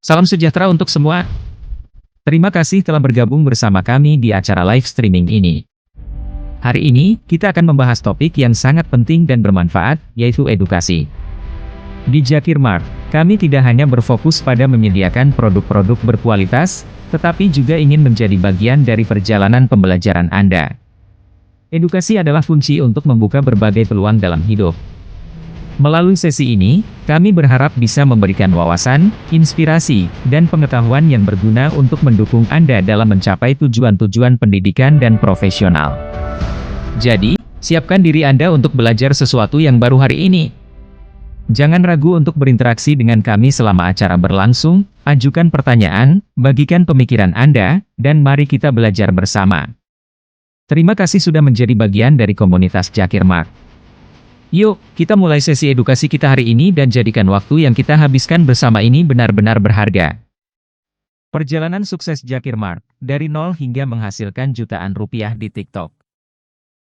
Salam sejahtera untuk semua. Terima kasih telah bergabung bersama kami di acara live streaming ini. Hari ini, kita akan membahas topik yang sangat penting dan bermanfaat, yaitu edukasi. Di Zakir Mart, kami tidak hanya berfokus pada menyediakan produk-produk berkualitas, tetapi juga ingin menjadi bagian dari perjalanan pembelajaran Anda. Edukasi adalah kunci untuk membuka berbagai peluang dalam hidup. Melalui sesi ini, kami berharap bisa memberikan wawasan, inspirasi, dan pengetahuan yang berguna untuk mendukung Anda dalam mencapai tujuan-tujuan pendidikan dan profesional. Jadi, siapkan diri Anda untuk belajar sesuatu yang baru hari ini. Jangan ragu untuk berinteraksi dengan kami selama acara berlangsung, ajukan pertanyaan, bagikan pemikiran Anda, dan mari kita belajar bersama. Terima kasih sudah menjadi bagian dari komunitas Zakir Mart. Yuk, kita mulai sesi edukasi kita hari ini dan jadikan waktu yang kita habiskan bersama ini benar-benar berharga. Perjalanan sukses Zakir Mart, dari nol hingga menghasilkan jutaan rupiah di TikTok.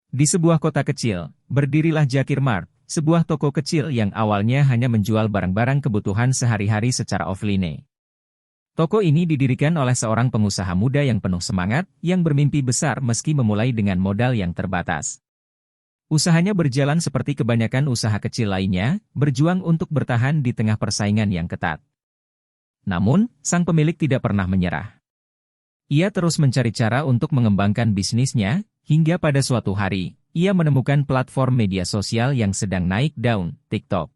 Di sebuah kota kecil, berdirilah Zakir Mart, sebuah toko kecil yang awalnya hanya menjual barang-barang kebutuhan sehari-hari secara offline. Toko ini didirikan oleh seorang pengusaha muda yang penuh semangat, yang bermimpi besar meski memulai dengan modal yang terbatas. Usahanya berjalan seperti kebanyakan usaha kecil lainnya, berjuang untuk bertahan di tengah persaingan yang ketat. Namun, sang pemilik tidak pernah menyerah. Ia terus mencari cara untuk mengembangkan bisnisnya, hingga pada suatu hari, ia menemukan platform media sosial yang sedang naik daun, TikTok.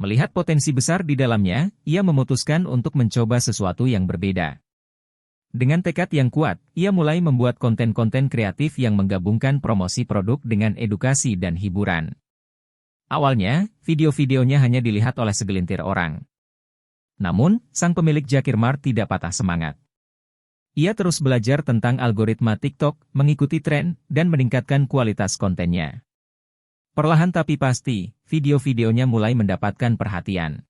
Melihat potensi besar di dalamnya, ia memutuskan untuk mencoba sesuatu yang berbeda. Dengan tekad yang kuat, ia mulai membuat konten-konten kreatif yang menggabungkan promosi produk dengan edukasi dan hiburan. Awalnya, video-videonya hanya dilihat oleh segelintir orang. Namun, sang pemilik Zakir Mart tidak patah semangat. Ia terus belajar tentang algoritma TikTok, mengikuti tren, dan meningkatkan kualitas kontennya. Perlahan tapi pasti, video-videonya mulai mendapatkan perhatian.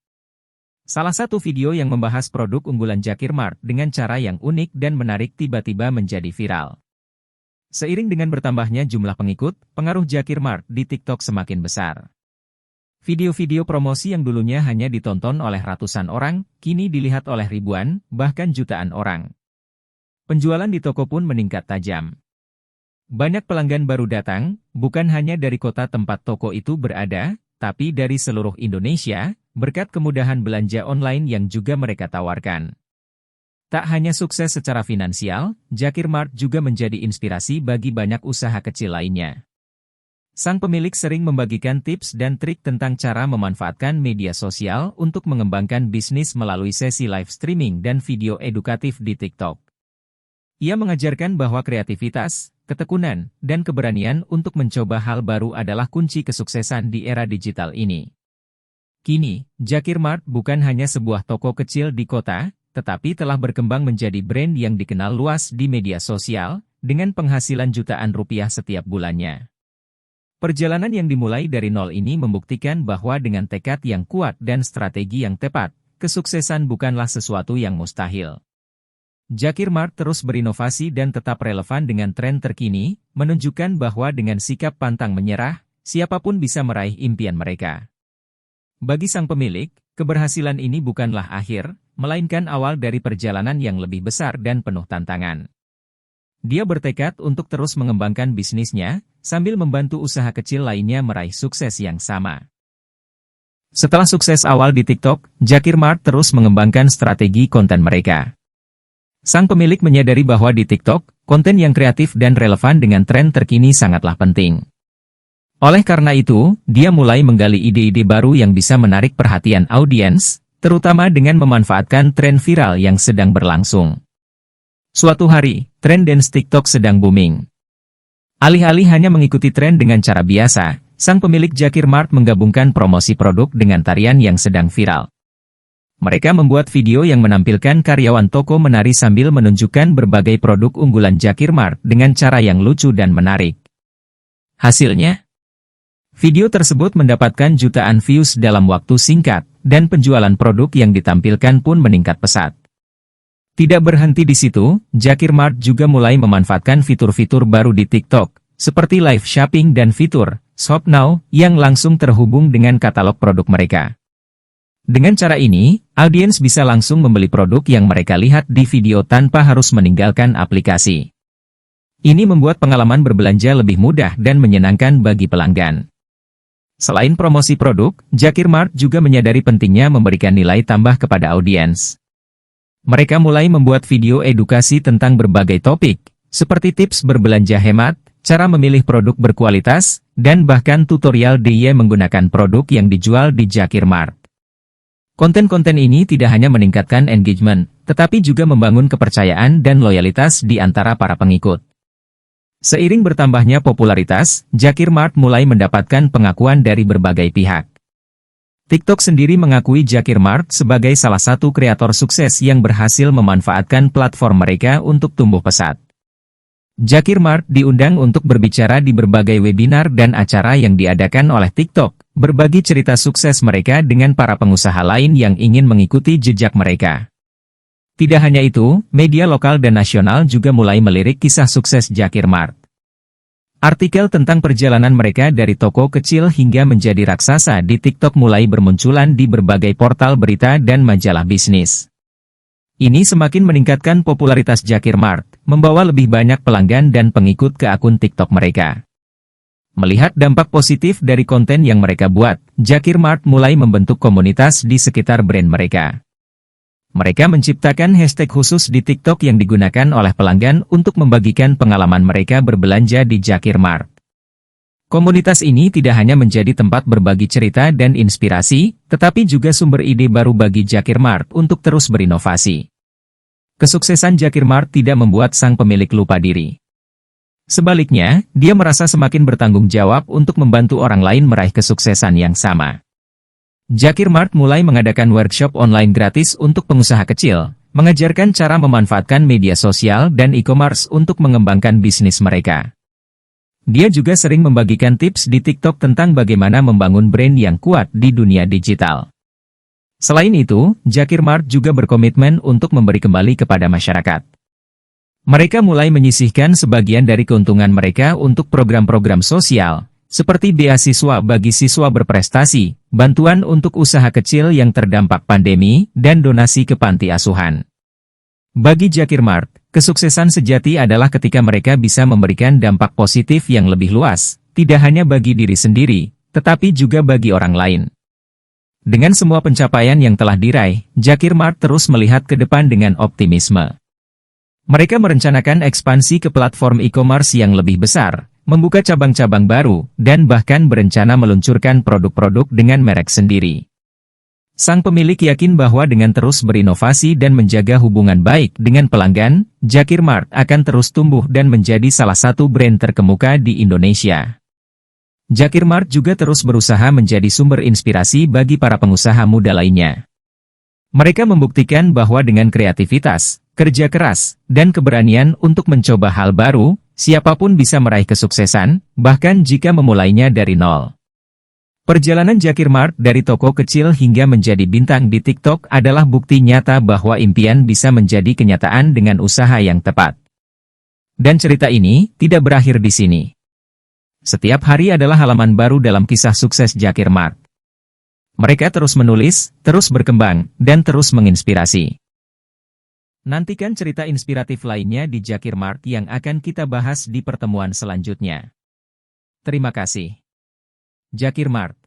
Salah satu video yang membahas produk unggulan Zakir Mart dengan cara yang unik dan menarik tiba-tiba menjadi viral. Seiring dengan bertambahnya jumlah pengikut, pengaruh Zakir Mart di TikTok semakin besar. Video-video promosi yang dulunya hanya ditonton oleh ratusan orang, kini dilihat oleh ribuan, bahkan jutaan orang. Penjualan di toko pun meningkat tajam. Banyak pelanggan baru datang, bukan hanya dari kota tempat toko itu berada, tapi dari seluruh Indonesia, berkat kemudahan belanja online yang juga mereka tawarkan. Tak hanya sukses secara finansial, Zakir Mart juga menjadi inspirasi bagi banyak usaha kecil lainnya. Sang pemilik sering membagikan tips dan trik tentang cara memanfaatkan media sosial untuk mengembangkan bisnis melalui sesi live streaming dan video edukatif di TikTok. Ia mengajarkan bahwa kreativitas, ketekunan, dan keberanian untuk mencoba hal baru adalah kunci kesuksesan di era digital ini. Kini, Zakir Mart bukan hanya sebuah toko kecil di kota, tetapi telah berkembang menjadi brand yang dikenal luas di media sosial, dengan penghasilan jutaan rupiah setiap bulannya. Perjalanan yang dimulai dari nol ini membuktikan bahwa dengan tekad yang kuat dan strategi yang tepat, kesuksesan bukanlah sesuatu yang mustahil. Zakir Mart terus berinovasi dan tetap relevan dengan tren terkini, menunjukkan bahwa dengan sikap pantang menyerah, siapapun bisa meraih impian mereka. Bagi sang pemilik, keberhasilan ini bukanlah akhir, melainkan awal dari perjalanan yang lebih besar dan penuh tantangan. Dia bertekad untuk terus mengembangkan bisnisnya, sambil membantu usaha kecil lainnya meraih sukses yang sama. Setelah sukses awal di TikTok, Zakir Mart terus mengembangkan strategi konten mereka. Sang pemilik menyadari bahwa di TikTok, konten yang kreatif dan relevan dengan tren terkini sangatlah penting. Oleh karena itu, dia mulai menggali ide-ide baru yang bisa menarik perhatian audiens, terutama dengan memanfaatkan tren viral yang sedang berlangsung. Suatu hari, tren dance TikTok sedang booming. Alih-alih hanya mengikuti tren dengan cara biasa, sang pemilik Zakir Mart menggabungkan promosi produk dengan tarian yang sedang viral. Mereka membuat video yang menampilkan karyawan toko menari sambil menunjukkan berbagai produk unggulan Zakir Mart dengan cara yang lucu dan menarik. Hasilnya, video tersebut mendapatkan jutaan views dalam waktu singkat, dan penjualan produk yang ditampilkan pun meningkat pesat. Tidak berhenti di situ, Zakir Mart juga mulai memanfaatkan fitur-fitur baru di TikTok, seperti live shopping dan fitur Shop Now, yang langsung terhubung dengan katalog produk mereka. Dengan cara ini, audiens bisa langsung membeli produk yang mereka lihat di video tanpa harus meninggalkan aplikasi. Ini membuat pengalaman berbelanja lebih mudah dan menyenangkan bagi pelanggan. Selain promosi produk, Jakir Mart juga menyadari pentingnya memberikan nilai tambah kepada audiens. Mereka mulai membuat video edukasi tentang berbagai topik, seperti tips berbelanja hemat, cara memilih produk berkualitas, dan bahkan tutorial DIY menggunakan produk yang dijual di Jakir Mart. Konten-konten ini tidak hanya meningkatkan engagement, tetapi juga membangun kepercayaan dan loyalitas di antara para pengikut. Seiring bertambahnya popularitas, Jakir Mart mulai mendapatkan pengakuan dari berbagai pihak. TikTok sendiri mengakui Jakir Mart sebagai salah satu kreator sukses yang berhasil memanfaatkan platform mereka untuk tumbuh pesat. Jakir Mart diundang untuk berbicara di berbagai webinar dan acara yang diadakan oleh TikTok, berbagi cerita sukses mereka dengan para pengusaha lain yang ingin mengikuti jejak mereka. Tidak hanya itu, media lokal dan nasional juga mulai melirik kisah sukses Jakir Mart. Artikel tentang perjalanan mereka dari toko kecil hingga menjadi raksasa di TikTok mulai bermunculan di berbagai portal berita dan majalah bisnis. Ini semakin meningkatkan popularitas Jakir Mart, membawa lebih banyak pelanggan dan pengikut ke akun TikTok mereka. Melihat dampak positif dari konten yang mereka buat, Jakir Mart mulai membentuk komunitas di sekitar brand mereka. Mereka menciptakan hashtag khusus di TikTok yang digunakan oleh pelanggan untuk membagikan pengalaman mereka berbelanja di Jakir Mart. Komunitas ini tidak hanya menjadi tempat berbagi cerita dan inspirasi, tetapi juga sumber ide baru bagi Jakir Mart untuk terus berinovasi. Kesuksesan Jakir Mart tidak membuat sang pemilik lupa diri. Sebaliknya, dia merasa semakin bertanggung jawab untuk membantu orang lain meraih kesuksesan yang sama. Jakir Mart mulai mengadakan workshop online gratis untuk pengusaha kecil, mengajarkan cara memanfaatkan media sosial dan e-commerce untuk mengembangkan bisnis mereka. Dia juga sering membagikan tips di TikTok tentang bagaimana membangun brand yang kuat di dunia digital. Selain itu, Jakir Mart juga berkomitmen untuk memberi kembali kepada masyarakat. Mereka mulai menyisihkan sebagian dari keuntungan mereka untuk program-program sosial, seperti beasiswa bagi siswa berprestasi, bantuan untuk usaha kecil yang terdampak pandemi, dan donasi ke panti asuhan. Bagi Jakir Mart, kesuksesan sejati adalah ketika mereka bisa memberikan dampak positif yang lebih luas, tidak hanya bagi diri sendiri, tetapi juga bagi orang lain. Dengan semua pencapaian yang telah diraih, Jakir Mart terus melihat ke depan dengan optimisme. Mereka merencanakan ekspansi ke platform e-commerce yang lebih besar, membuka cabang-cabang baru, dan bahkan berencana meluncurkan produk-produk dengan merek sendiri. Sang pemilik yakin bahwa dengan terus berinovasi dan menjaga hubungan baik dengan pelanggan, Jakir Mart akan terus tumbuh dan menjadi salah satu brand terkemuka di Indonesia. Jakir Mart juga terus berusaha menjadi sumber inspirasi bagi para pengusaha muda lainnya. Mereka membuktikan bahwa dengan kreativitas, kerja keras, dan keberanian untuk mencoba hal baru, siapapun bisa meraih kesuksesan, bahkan jika memulainya dari nol. Perjalanan Jakir Mart dari toko kecil hingga menjadi bintang di TikTok adalah bukti nyata bahwa impian bisa menjadi kenyataan dengan usaha yang tepat. Dan cerita ini tidak berakhir di sini. Setiap hari adalah halaman baru dalam kisah sukses Jakir Mart. Mereka terus menulis, terus berkembang, dan terus menginspirasi. Nantikan cerita inspiratif lainnya di Jakir Mart yang akan kita bahas di pertemuan selanjutnya. Terima kasih. Jakir Mart.